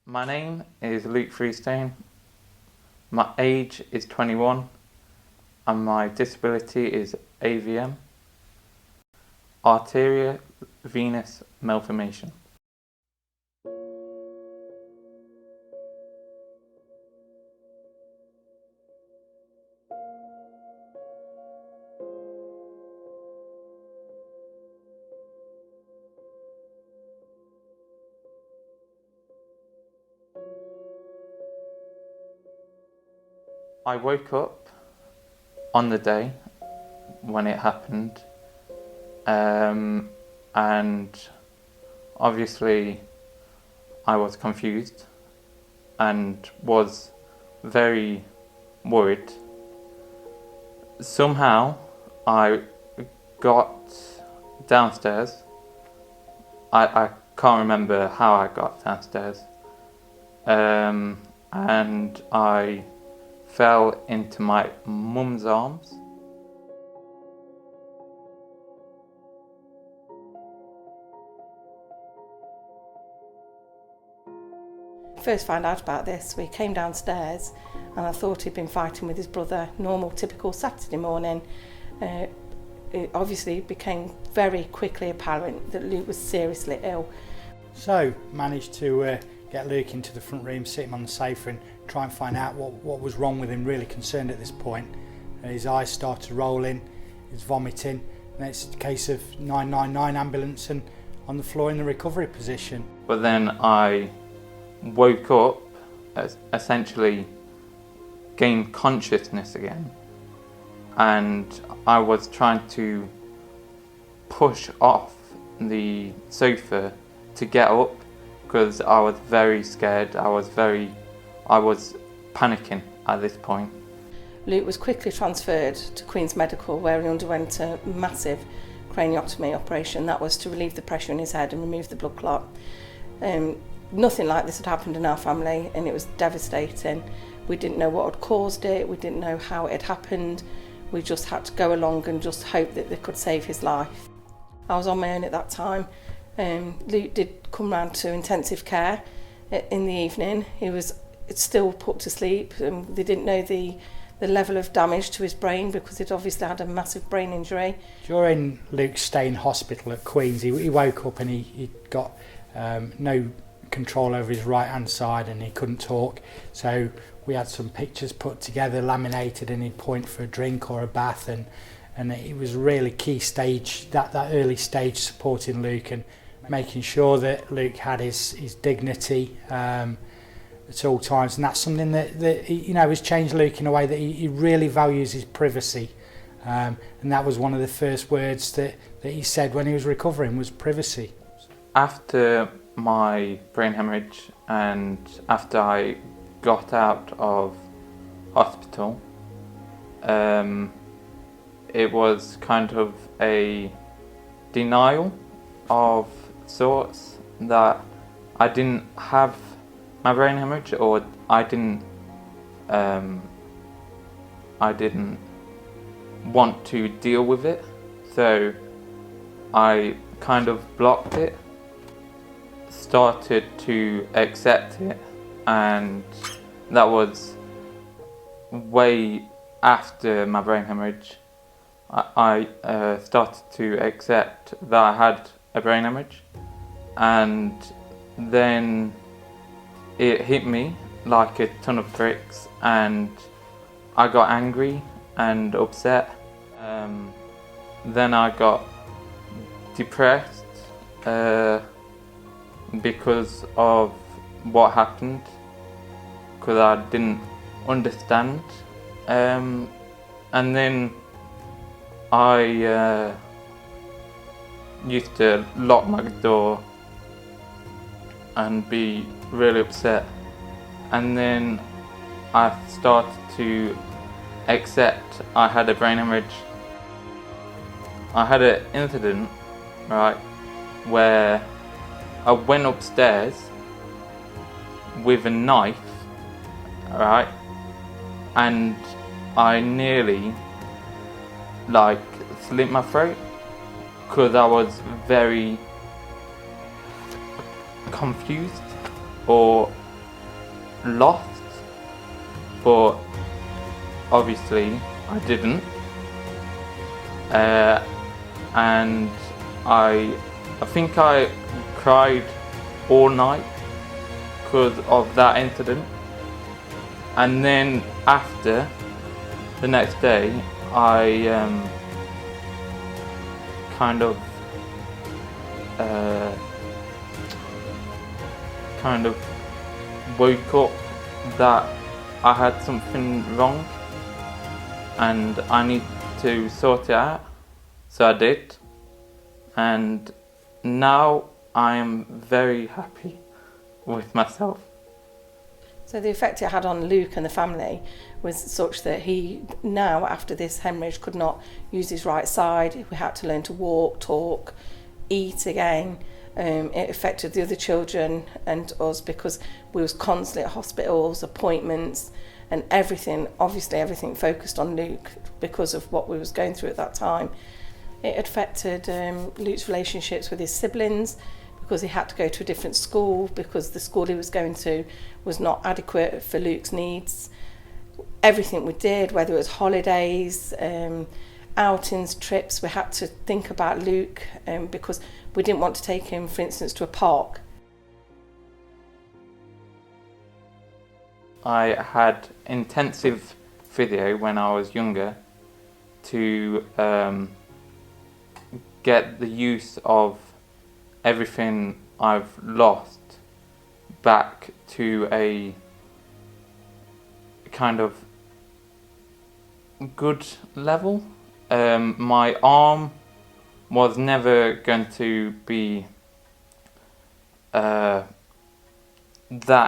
My name is Luke Freestone. My age is 21 and my disability is AVM, arterial venous malformation. I woke up on the day when it happened, and obviously I was confused and was very worried. Somehow I got downstairs. I can't remember how I got downstairs, and I fell into my mum's arms. First found out about this, we came downstairs and I thought he'd been fighting with his brother, normal typical Saturday morning. It obviously became very quickly apparent that Luke was seriously ill. So managed to get Luke into the front room, sit him on the sofa and try and find out what was wrong with him, really concerned at this point. His eyes started rolling, he was vomiting, and it's a case of 999 ambulance and on the floor in the recovery position. But then I woke up, essentially gained consciousness again, and I was trying to push off the sofa to get up because I was very scared. I was panicking at this point. Luke was quickly transferred to Queen's Medical, where he underwent a massive craniotomy operation. That was to relieve the pressure in his head and remove the blood clot. Nothing like this had happened in our family and it was devastating. We didn't know what had caused it, we didn't know how it had happened. We just had to go along and just hope that they could save his life. I was on my own at that time. Luke did come round to intensive care in the evening. He was still put to sleep. They didn't know the level of damage to his brain because he'd obviously had a massive brain injury. During Luke's stay in hospital at Queen's, he woke up and he got no control over his right hand side and he couldn't talk. So we had some pictures put together, laminated, and he'd point for a drink or a bath, and it was really key stage, that early stage, supporting Luke and making sure that Luke had his dignity at all times. And that's something that has changed Luke in a way that he really values his privacy, and that was one of the first words that he said when he was recovering, was privacy. After my brain hemorrhage and after I got out of hospital, it was kind of a denial of sorts that I didn't have my brain hemorrhage, or I didn't want to deal with it, so I kind of blocked it, started to accept it, and that was way after my brain hemorrhage. I started to accept that I had a brain hemorrhage, and then it hit me like a ton of bricks and I got angry and upset. Then I got depressed because of what happened, because I didn't understand, and then I used to lock my door and be really upset, and then I started to accept I had a brain hemorrhage. I had an incident, right, where I went upstairs with a knife, right, and I nearly slit my throat because I was very confused, or lost, but obviously I didn't. And I think I cried all night because of that incident. And then after, the next day, I kind of woke up that I had something wrong and I need to sort it out. So I did, and now I am very happy with myself. So the effect it had on Luke and the family was such that he now, after this hemorrhage, could not use his right side. We had to learn to walk, talk, eat again. It affected the other children and us because we was constantly at hospitals, appointments, and everything. Obviously, everything focused on Luke because of what we was going through at that time. It affected Luke's relationships with his siblings, because he had to go to a different school because the school he was going to was not adequate for Luke's needs. Everything we did, whether it was holidays, outings, trips, we had to think about Luke because we didn't want to take him, for instance, to a park. I had intensive physio when I was younger to get the use of everything I've lost back to a kind of good level. My arm was never going to be that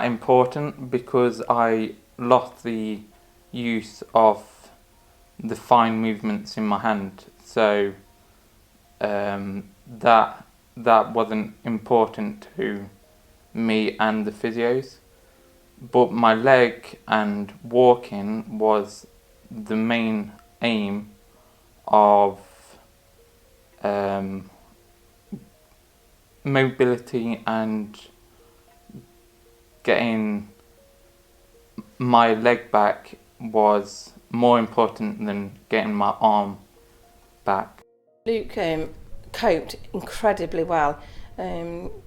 important because I lost the use of the fine movements in my hand, so that wasn't important to me and the physios. But my leg and walking was the main aim of mobility and getting my leg back was more important than getting my arm back. Luke coped incredibly well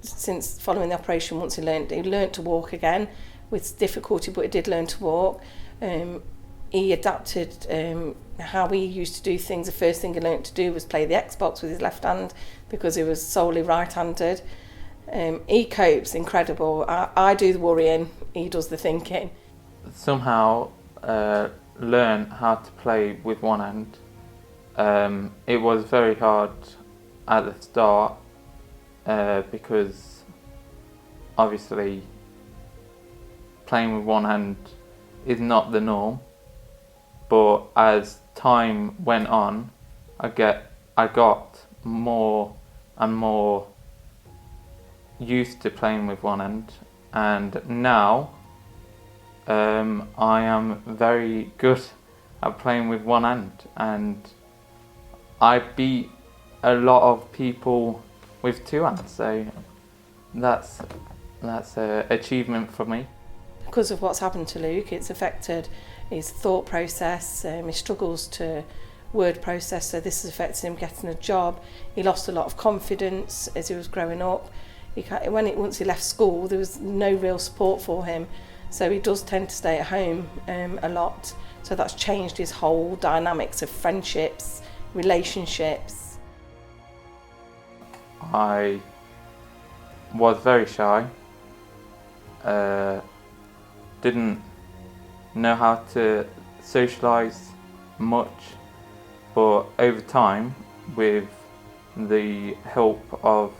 since following the operation. Once he learnt to walk again with difficulty, but he did learn to walk. He adapted how he used to do things. The first thing he learnt to do was play the Xbox with his left hand because he was solely right-handed. He copes incredible. I do the worrying, he does the thinking. Somehow learn how to play with one hand. It was very hard at the start because obviously playing with one hand is not the norm, but as time went on I got more and more used to playing with one hand, and now I am very good at playing with one hand, and I beat a lot of people with two hands, so that's an achievement for me. Because of what's happened to Luke, it's affected his thought process, he struggles to word process, so this has affected him getting a job. He lost a lot of confidence as he was growing up. Once he left school, there was no real support for him, so he does tend to stay at home a lot. So that's changed his whole dynamics of friendships, relationships. I was very shy, didn't know how to socialise much, but over time, with the help of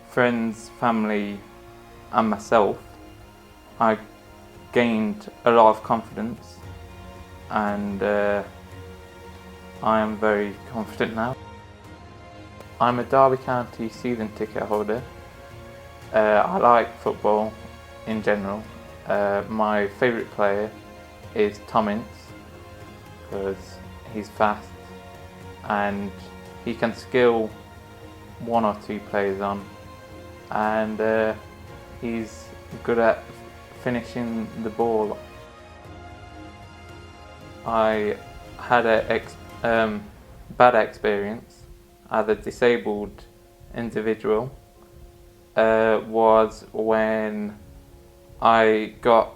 friends, family and myself, I gained a lot of confidence, and I am very confident now. I'm a Derby County season ticket holder. I like football in general. My favourite player is Tom Ince because he's fast and he can skill one or two players on, and he's good at finishing the ball. I had a bad experience as a disabled individual. Was when I got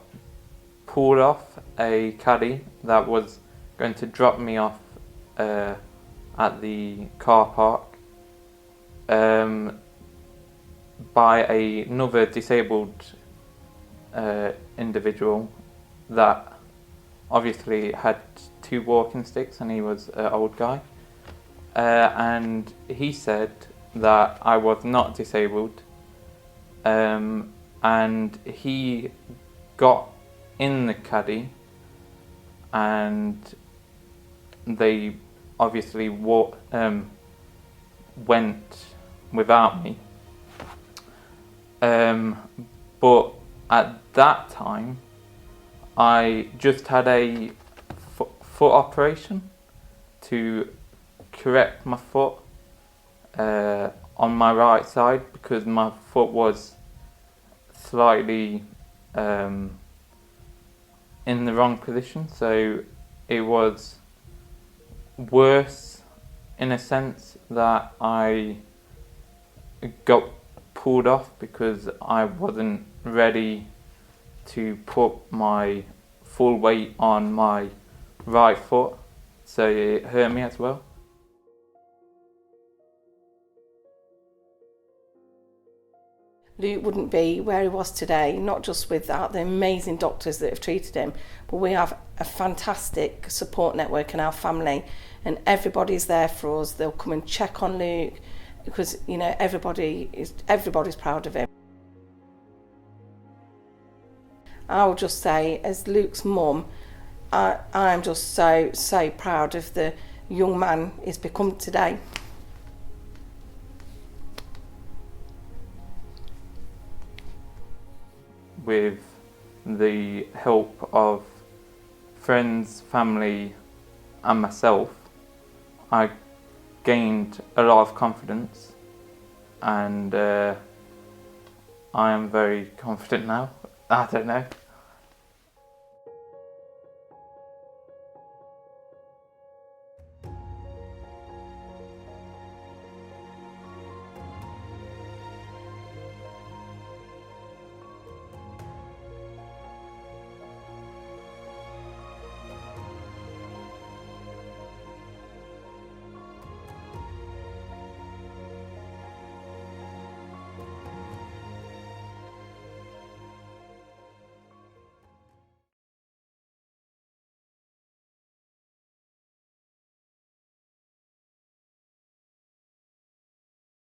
pulled off a caddy that was going to drop me off at the car park by another disabled individual that obviously had 2 walking sticks, and he was an old guy, and he said that I was not disabled, and he got in the caddy and they obviously went without me, but at that time I just had a foot operation to correct my foot on my right side, because my foot was slightly in the wrong position, so it was worse in a sense that I got pulled off because I wasn't ready to put my full weight on my right foot, so it hurt me as well. Luke wouldn't be where he was today, not just without the amazing doctors that have treated him, but we have a fantastic support network in our family, and everybody's there for us. They'll come and check on Luke because, you know, everybody's proud of him. I will just say, as Luke's mum, I am just so proud of the young man he's become today. With the help of friends, family and myself, I gained a lot of confidence, and I am very confident now. I don't know.